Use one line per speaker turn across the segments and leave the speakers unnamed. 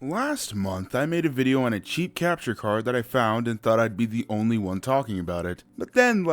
Last month, I made a video on a cheap capture card that I found and thought I'd be the only one talking about it. But then,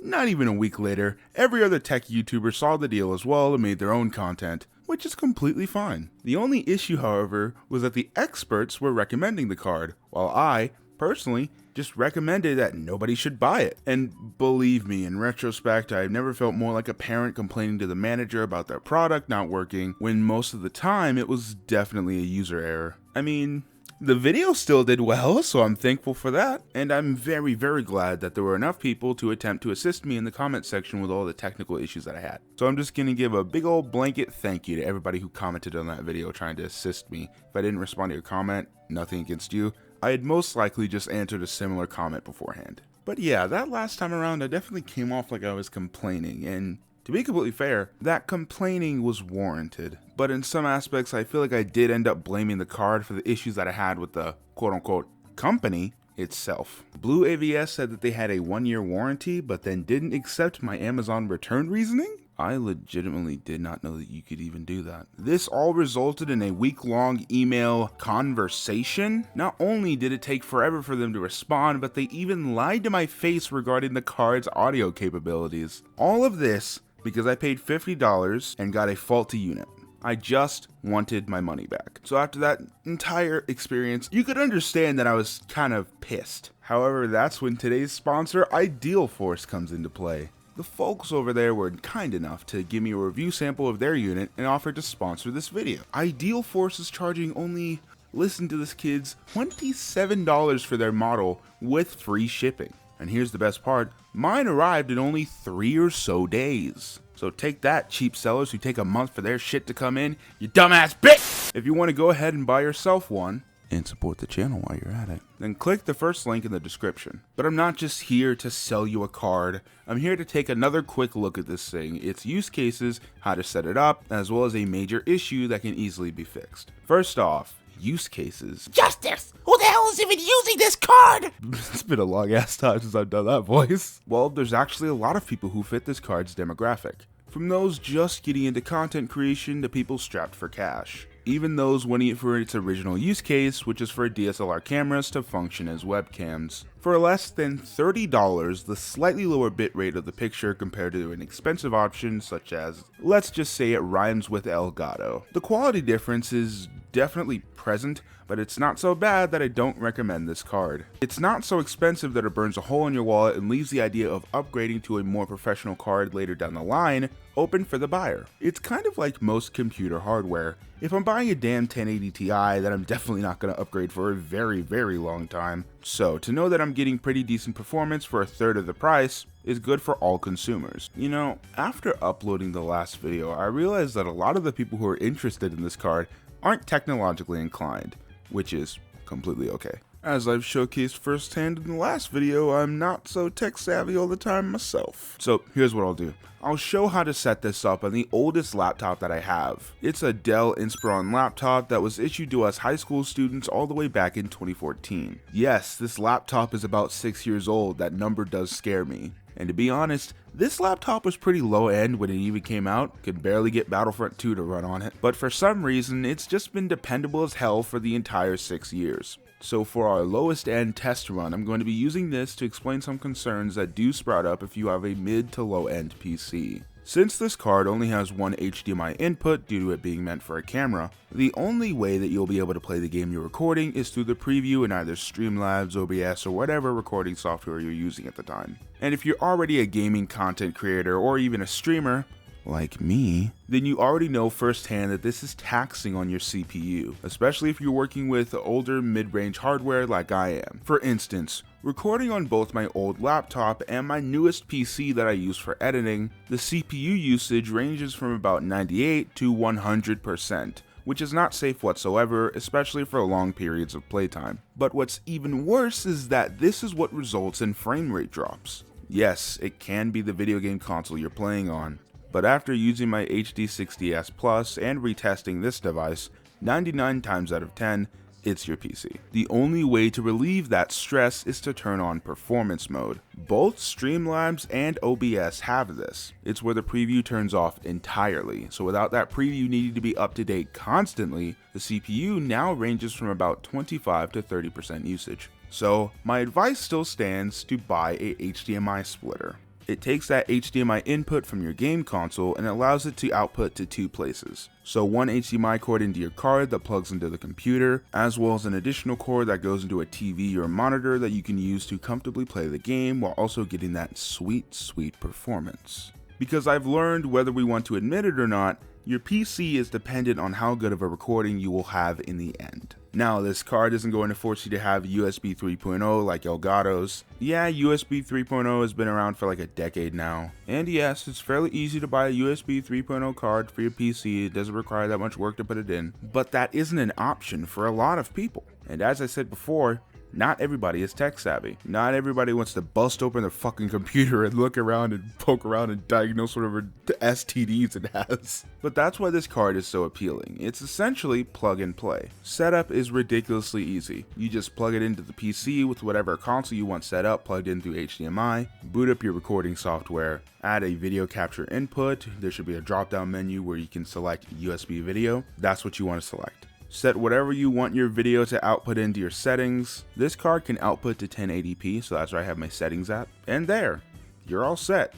not even a week later, every other tech YouTuber saw the deal as well and made their own content, which is completely fine. The only issue, however, was that the experts were recommending the card, while I, personally, just recommended that nobody should buy it. And believe me, in retrospect, I've never felt more like a parent complaining to the manager about their product not working, when most of the time it was definitely a user error. I mean, the video still did well, so I'm thankful for that, and I'm very, very glad that there were enough people to attempt to assist me in the comment section with all the technical issues that I had. So I'm just gonna give a big old blanket thank you to everybody who commented on that video trying to assist me. If I didn't respond to your comment, nothing against you. I had most likely just answered a similar comment beforehand. But yeah, that last time around I definitely came off like I was complaining, and to be completely fair, that complaining was warranted. But in some aspects I feel like I did end up blaming the card for the issues that I had with the quote-unquote company itself. BlueAVS said that they had a 1-year warranty, but then didn't accept my Amazon return reasoning? I legitimately did not know that you could even do that. This all resulted in a week-long email conversation. Not only did it take forever for them to respond, but they even lied to my face regarding the card's audio capabilities. All of this because I paid $50 and got a faulty unit. I just wanted my money back. So after that entire experience, you could understand that I was kind of pissed. However, that's when today's sponsor, Ideal Force, comes into play. The folks over there were kind enough to give me a review sample of their unit and offered to sponsor this video. Ideal Force is charging only, listen to this kids, $27 for their model with free shipping. And here's the best part, mine arrived in only 3 or so days. So take that, cheap sellers who take a month for their shit to come in, you dumbass bitch! If you want to go ahead and buy yourself one, and support the channel while you're at it, then click the first link in the description. But I'm not just here to sell you a card, I'm here to take another quick look at this thing, its use cases, how to set it up, as well as a major issue that can easily be fixed. First off, use cases.
Justice! Who the hell is even using this card?
It's been a long ass time since I've done that voice. Well, there's actually a lot of people who fit this card's demographic. From those just getting into content creation to people strapped for cash. Even those wanting it for its original use case, which is for DSLR cameras to function as webcams. For less than $30, the slightly lower bitrate of the picture compared to an expensive option such as, let's just say it rhymes with Elgato. The quality difference is definitely present, but it's not so bad that I don't recommend this card. It's not so expensive that it burns a hole in your wallet and leaves the idea of upgrading to a more professional card later down the line open for the buyer. It's kind of like most computer hardware. If I'm buying a damn 1080 Ti, then I'm definitely not going to upgrade for a very, very long time. So to know that I'm getting pretty decent performance for a third of the price is good for all consumers. You know, after uploading the last video, I realized that a lot of the people who are interested in this card aren't technologically inclined, which is completely okay. As I've showcased firsthand in the last video, I'm not so tech savvy all the time myself. So here's what I'll do. I'll show how to set this up on the oldest laptop that I have. It's a Dell Inspiron laptop that was issued to us high school students all the way back in 2014. Yes, this laptop is about 6 years old. That number does scare me. And to be honest, this laptop was pretty low end when it even came out, could barely get Battlefront 2 to run on it, but for some reason it's just been dependable as hell for the entire 6 years. So for our lowest end test run, I'm going to be using this to explain some concerns that do sprout up if you have a mid to low end PC. Since this card only has one HDMI input due to it being meant for a camera, the only way that you'll be able to play the game you're recording is through the preview in either Streamlabs, OBS, or whatever recording software you're using at the time. And if you're already a gaming content creator or even a streamer, like me, then you already know firsthand that this is taxing on your CPU, especially if you're working with older mid-range hardware like I am. For instance, recording on both my old laptop and my newest PC that I use for editing, the CPU usage ranges from about 98 to 100%, which is not safe whatsoever, especially for long periods of playtime. But what's even worse is that this is what results in frame rate drops. Yes, it can be the video game console you're playing on, but after using my HD60S Plus and retesting this device, 99 times out of 10, it's your PC. The only way to relieve that stress is to turn on performance mode. Both Streamlabs and OBS have this. It's where the preview turns off entirely, so without that preview needing to be up to date constantly, the CPU now ranges from about 25 to 30% usage. So my advice still stands to buy a HDMI splitter. It takes that HDMI input from your game console and allows it to output to two places. So one HDMI cord into your card that plugs into the computer, as well as an additional cord that goes into a TV or monitor that you can use to comfortably play the game while also getting that sweet, sweet performance. Because I've learned, whether we want to admit it or not, your PC is dependent on how good of a recording you will have in the end. Now, this card isn't going to force you to have USB 3.0 like Elgato's. Yeah, USB 3.0 has been around for like a decade now. And yes, it's fairly easy to buy a USB 3.0 card for your PC. It doesn't require that much work to put it in. But that isn't an option for a lot of people. And as I said before, not everybody is tech savvy. Not everybody wants to bust open their fucking computer and look around and poke around and diagnose whatever STDs it has. But that's why this card is so appealing. It's essentially plug and play. Setup is ridiculously easy. You just plug it into the PC with whatever console you want set up, plugged in through HDMI, boot up your recording software, add a video capture input. There should be a drop down menu where you can select USB video. That's what you want to select. Set whatever you want your video to output into your settings. This card can output to 1080p, so that's where I have my settings at. And there, you're all set.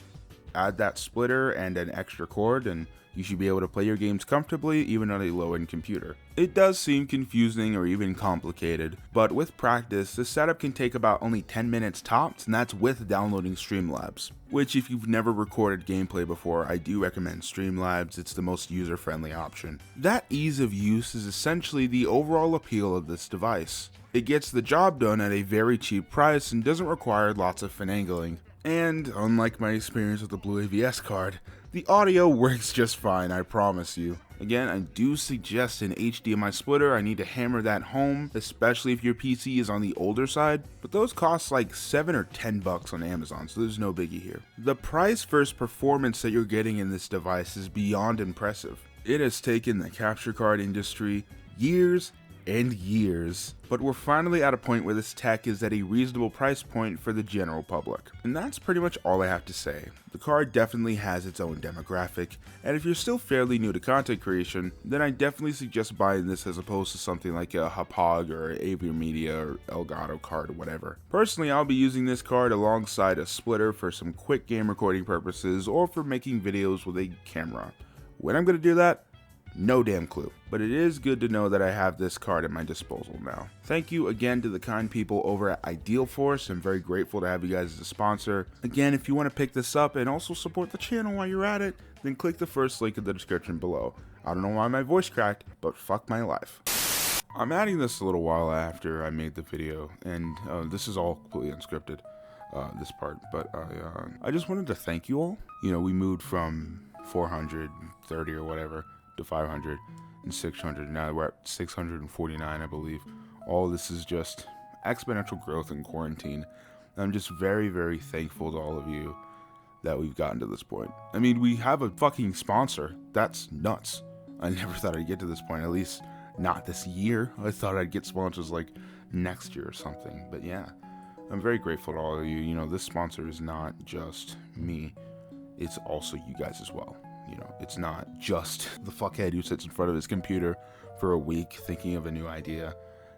Add that splitter and an extra cord and you should be able to play your games comfortably even on a low-end computer. It does seem confusing or even complicated, but with practice, the setup can take about only 10 minutes tops, and that's with downloading Streamlabs. Which, if you've never recorded gameplay before, I do recommend Streamlabs. It's the most user-friendly option. That ease of use is essentially the overall appeal of this device. It gets the job done at a very cheap price and doesn't require lots of finagling. And, unlike my experience with the BlueAVS card, the audio works just fine, I promise you. Again, I do suggest an HDMI splitter. I need to hammer that home, especially if your PC is on the older side, but those cost like $7 or $10 on Amazon, so there's no biggie here. The price versus performance that you're getting in this device is beyond impressive. It has taken the capture card industry years and years, but we're finally at a point where this tech is at a reasonable price point for the general public. And that's pretty much all I have to say. The card definitely has its own demographic, and if you're still fairly new to content creation, then I definitely suggest buying this as opposed to something like a Hapag or Avier Media or Elgato card or whatever. Personally, I'll be using this card alongside a splitter for some quick game recording purposes or for making videos with a camera. When I'm going to do that? No damn clue, but it is good to know that I have this card at my disposal now. Thank you again to the kind people over at Ideal Force. I'm very grateful to have you guys as a sponsor. Again, if you want to pick this up and also support the channel while you're at it, then click the first link in the description below. I don't know why my voice cracked, but fuck my life. I'm adding this a little while after I made the video, and this is all completely unscripted, this part, but I just wanted to thank you all. You know, we moved from 430 or whatever to 500 and 600. Now we're at 649, I believe. All this is just exponential growth in quarantine. I'm just very, very thankful to all of you that we've gotten to this point. I mean, we have a fucking sponsor. That's nuts. I never thought I'd get to this point, at least not this year. I thought I'd get sponsors like next year or something. But yeah, I'm very grateful to all of you. You know, this sponsor is not just me. It's also you guys as well. You know, it's not just the fuckhead who sits in front of his computer for a week thinking of a new idea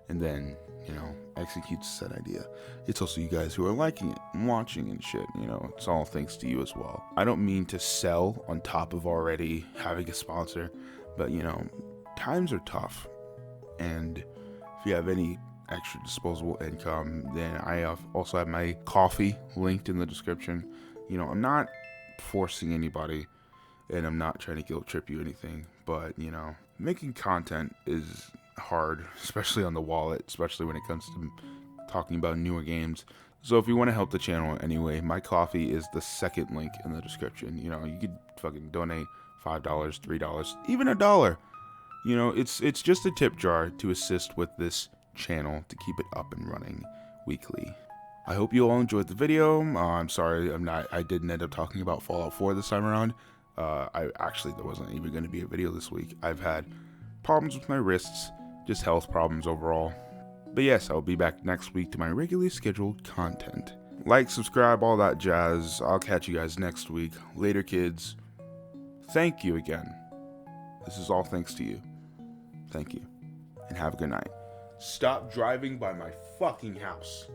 and then, you know, executes said idea. It's also you guys who are liking it and watching and shit. You know, it's all thanks to you as well. I don't mean to sell on top of already having a sponsor, but, you know, times are tough. And if you have any extra disposable income, then I also have my coffee linked in the description. You know, I'm not forcing anybody, and I'm not trying to guilt trip you or anything, but, you know, making content is hard, especially on the wallet, especially when it comes to talking about newer games. So if you want to help the channel anyway, my coffee is the second link in the description. You know, you could fucking donate $5, $3, even $1. You know, it's just a tip jar to assist with this channel to keep it up and running weekly. I hope you all enjoyed the video. I'm sorry I didn't end up talking about Fallout 4 this time around. There wasn't even going to be a video this week. I've had problems with my wrists, just health problems overall. But yes, I'll be back next week to my regularly scheduled content. Like, subscribe, all that jazz. I'll catch you guys next week. Later, kids. Thank you again. This is all thanks to you. Thank you. And have a good night. Stop driving by my fucking house.